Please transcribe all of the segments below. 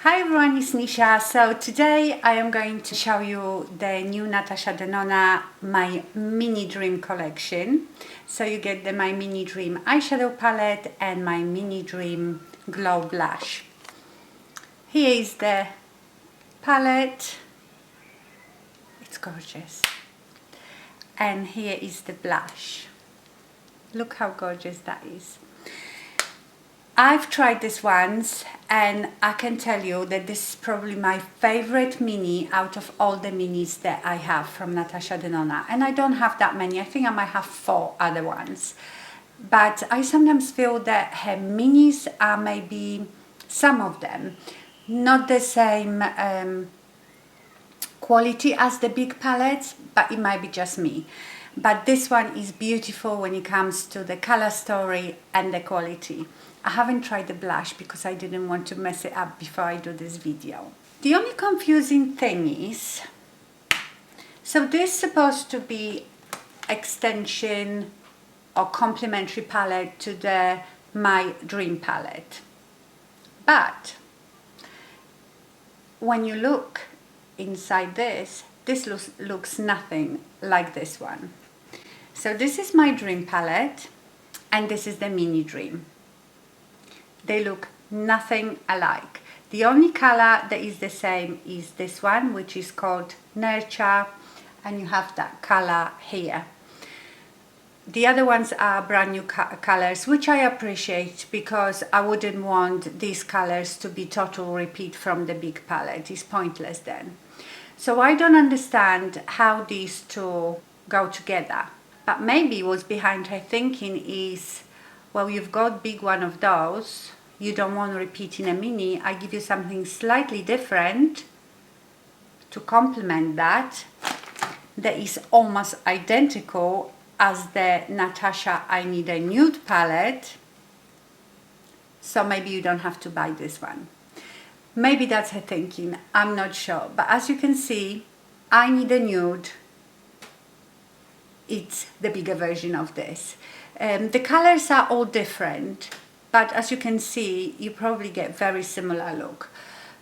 Hi everyone, it's Nisha. So today I am going to show you the new Natasha Denona My Mini Dream collection. So you get the My Mini Dream eyeshadow palette and My Mini Dream glow blush. Here is the palette. It's gorgeous. And here is the blush. Look how gorgeous that is. I've tried this once and I can tell you that this is probably my favorite mini out of all the minis that I have from Natasha Denona. And I don't have that many. I think I might have 4 other ones. But I sometimes feel that her minis are maybe, some of them, not the same quality as the big palettes, but it might be just me. But this one is beautiful when it comes to the color story and the quality. I haven't tried the blush because I didn't want to mess it up before I do this video. The only confusing thing is, so this is supposed to be extension or complementary palette to the My Dream palette. But when you look inside this looks nothing like this one. So this is My Dream palette and this is the Mini Dream. They look nothing alike. The only color that is the same is this one, which is called Nurture, and you have that color here. The other ones are brand new colors, which I appreciate because I wouldn't want these colors to be total repeat from the big palette. It's pointless then. So I don't understand how these two go together. But maybe what's behind her thinking is, well, you've got big one of those, you don't want to repeat in a mini, I give you something slightly different to complement that is almost identical as the Natasha I Need a Nude palette, so maybe you don't have to buy this one. Maybe that's her thinking, I'm not sure. But as you can see, I Need a Nude, it's the bigger version of this. The colors are all different, but as you can see, you probably get very similar look.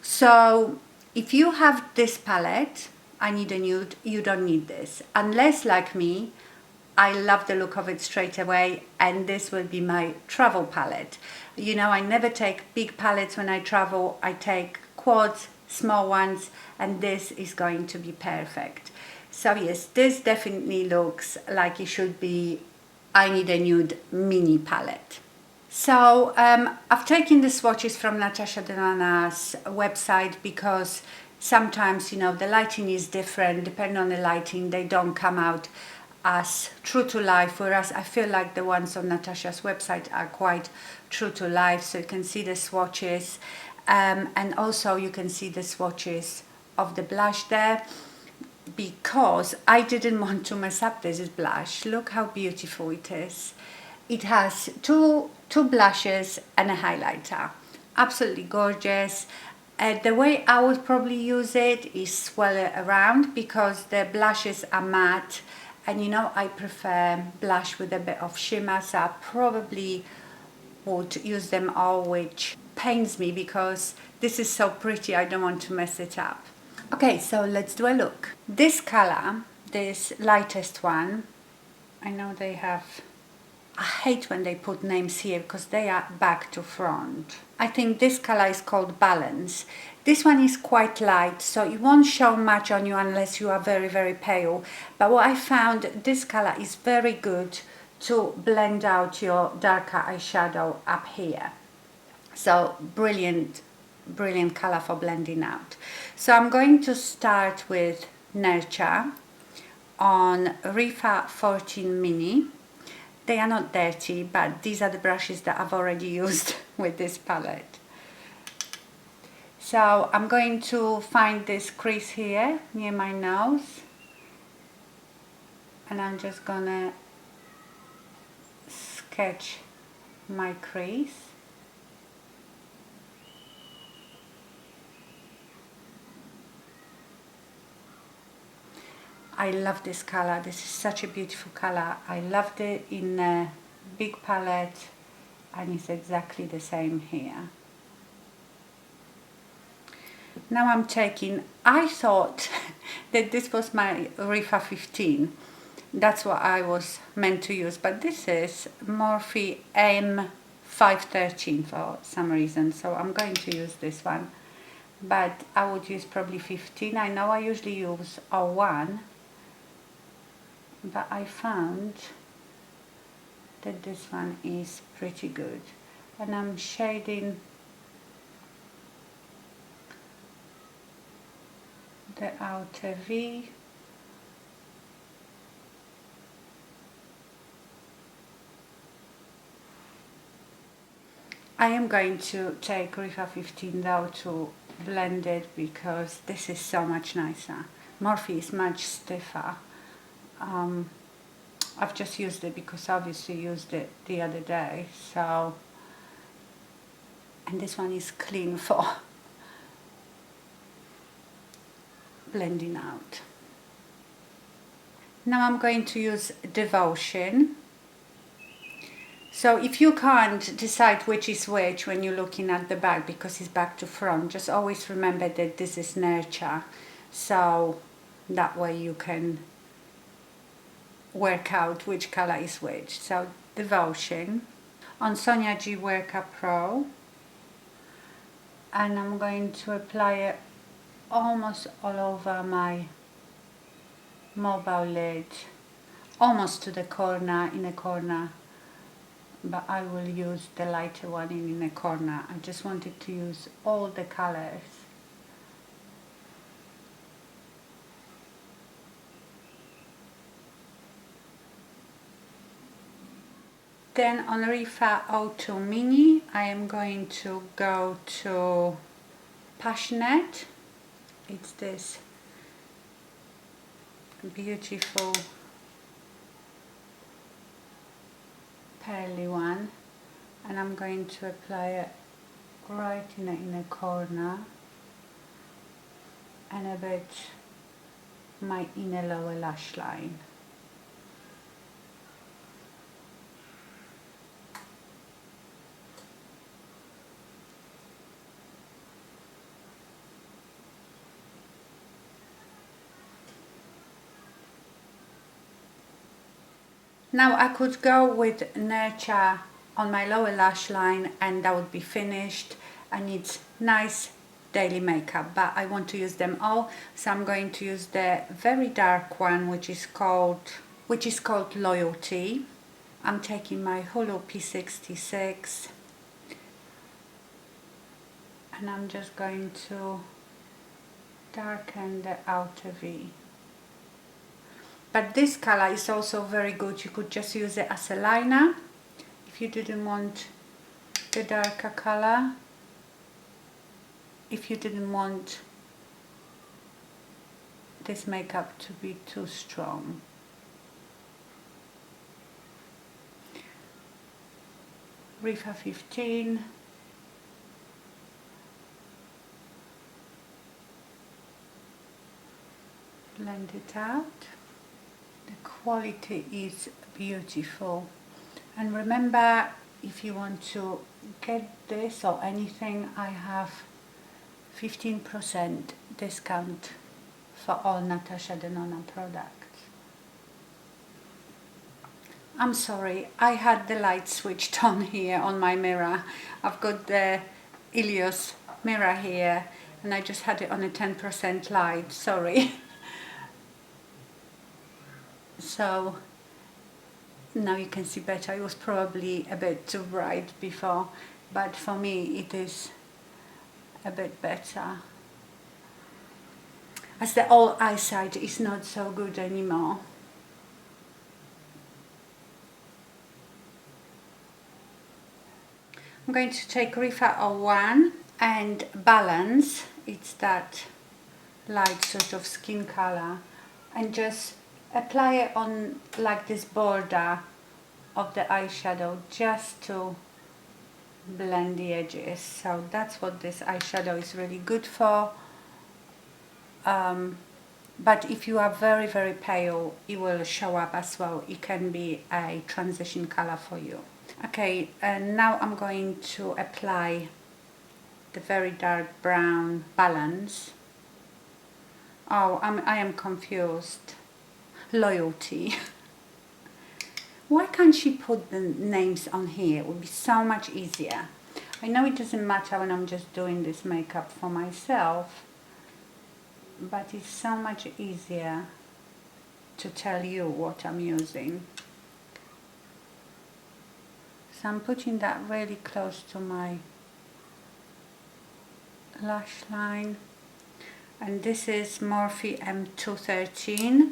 So if you have this palette, I Need a Nude, you don't need this. Unless, like me, I love the look of it straight away, and this will be my travel palette. You know, I never take big palettes when I travel. I take quads, small ones, and this is going to be perfect. So yes, this definitely looks like it should be I Need a Nude mini palette. So I've taken the swatches from Natasha Denona's website because sometimes, you know, the lighting is different. Depending on the lighting, they don't come out as true to life, whereas I feel like the ones on Natasha's website are quite true to life. So you can see the swatches and also you can see the swatches of the blush there, because I didn't want to mess up this blush. Look how beautiful it is. It has two blushes and a highlighter. Absolutely gorgeous. The way I would probably use it is swirl it around because the blushes are matte, and you know I prefer blush with a bit of shimmer, so I probably would use them all, which pains me because this is so pretty, I don't want to mess it up. Okay, so let's do a look. This color, this lightest one, I know they have, I hate when they put names here because they are back to front. I think this color is called Balance. This one is quite light, so it won't show much on you unless you are very, very pale. But what I found, this color is very good to blend out your darker eyeshadow up here. So brilliant color for blending out. So I'm going to start with Nurture on Rifa 14 Mini. They are not dirty, but these are the brushes that I've already used with this palette. So I'm going to find this crease here near my nose, and I'm just gonna sketch my crease. I love this color. This is such a beautiful color. I loved it in a big palette and it's exactly the same here. Now I'm taking, I thought that this was my Rifa 15. That's what I was meant to use, but this is Morphe M513 for some reason, so I'm going to use this one. But I would use probably 15. I know I usually use 01, but I found that this one is pretty good. And I'm shading the outer V. I am going to take Rifa 15 though to blend it, because this is so much nicer. Morphe is much stiffer. I've just used it because obviously used it the other day, so, and this one is clean for blending out. Now I'm going to use Devotion. So if you can't decide which is which when you're looking at the back, because it's back to front, just always remember that this is Nurture, so that way you can work out which color is which. So Devotion on Sonia G Worker Pro, and I'm going to apply it almost all over my mobile lid, almost to the corner, in a corner, but I will use the lighter one in a corner. I just wanted to use all the colors. Then on Rifa 02 Mini, I am going to go to Passionate. It's this beautiful pearly one, and I'm going to apply it right in a corner and a bit my inner lower lash line. Now I could go with Nurture on my lower lash line and that would be finished, and it's nice daily makeup, but I want to use them all, so I'm going to use the very dark one, which is called Loyalty. I'm taking my Hulu P66 and I'm just going to darken the outer V. But this color is also very good. You could just use it as a liner if you didn't want the darker color, if you didn't want this makeup to be too strong. Rifa 15. Blend it out. The quality is beautiful, and remember, if you want to get this or anything, I have 15% discount for all Natasha Denona products. I'm sorry, I had the light switched on here on my mirror. I've got the Ilios mirror here and I just had it on a 10% light, sorry. So now you can see better. It was probably a bit too bright before, but for me it is a bit better, as the old eyesight is not so good anymore. I'm going to take Rifa 01 and Balance, it's that light sort of skin color, and just apply it on like this border of the eyeshadow just to blend the edges. So that's what this eyeshadow is really good for. But if you are very, very pale, it will show up as well. It can be a transition color for you. Okay, and now I'm going to apply the very dark brown balance. Oh, I am confused. Loyalty. Why can't she put the names on here? It would be so much easier. I know it doesn't matter when I'm just doing this makeup for myself, but it's so much easier to tell you what I'm using. So I'm putting that really close to my lash line. And this is Morphe M213.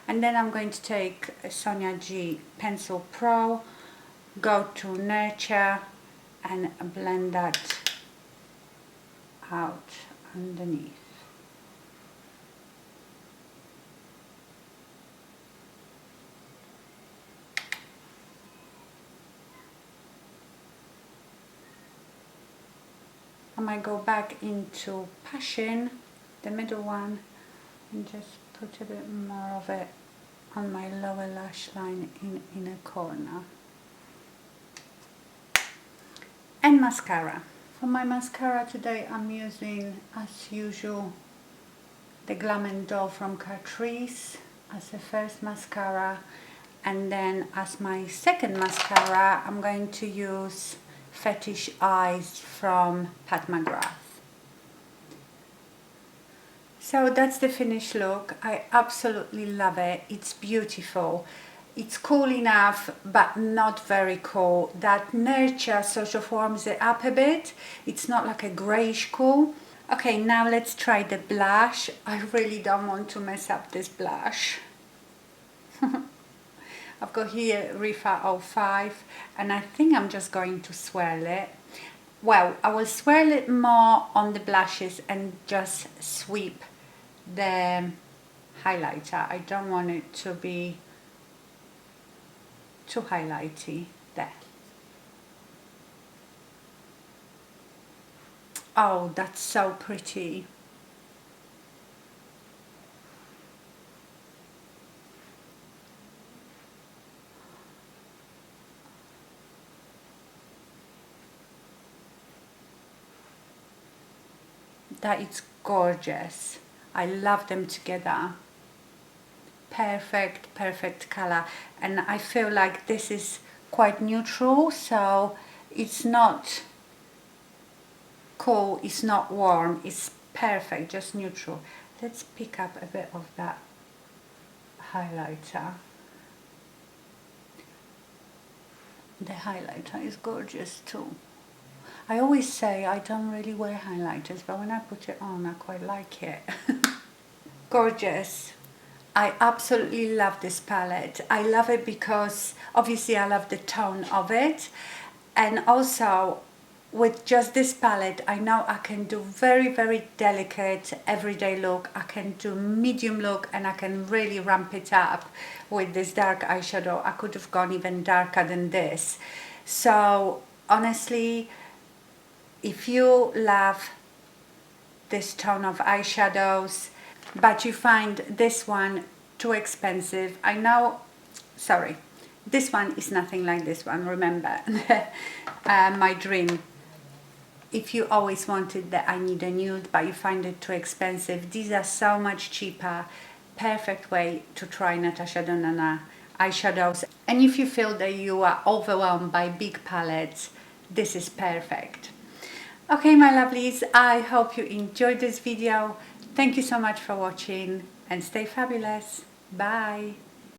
And then I'm going to take a Sonia G Pencil Pro, go to Nurture and blend that out underneath. I might go back into Passion, the middle one, and just put a bit more of it on my lower lash line in a corner. And mascara. For my mascara today I'm using, as usual, the Glam & Doll from Catrice as the first mascara, and then as my second mascara I'm going to use Fetish Eyes from Pat McGrath. So that's the finished look. I absolutely love it. It's beautiful. It's cool enough, but not very cool. That Nurture sort of warms it up a bit. It's not like a greyish cool. Okay, now let's try the blush. I really don't want to mess up this blush. I've got here Rifa 05, and I think I'm just going to swirl it. Well, I will swirl it more on the blushes and just sweep the highlighter. I don't want it to be too highlighty. There. Oh, that's so pretty. That is gorgeous. I love them together. Perfect, perfect color. And I feel like this is quite neutral, so it's not cool, it's not warm, it's perfect, just neutral. Let's pick up a bit of that highlighter. The highlighter is gorgeous too. I always say I don't really wear highlighters, but when I put it on I quite like it. Gorgeous. I absolutely love this palette. I love it because obviously I love the tone of it, and also with just this palette I know I can do very, very delicate everyday look. I can do medium look, and I can really ramp it up with this dark eyeshadow. I could have gone even darker than this. So honestly, if you love this tone of eyeshadows but you find this one too expensive, I know, sorry, this one is nothing like this one, remember, my dream. If you always wanted that I need a nude but you find it too expensive, these are so much cheaper. Perfect way to try Natasha Denona eyeshadows. And if you feel that you are overwhelmed by big palettes, this is perfect. Okay, my lovelies, I hope you enjoyed this video. Thank you so much for watching, and stay fabulous. Bye.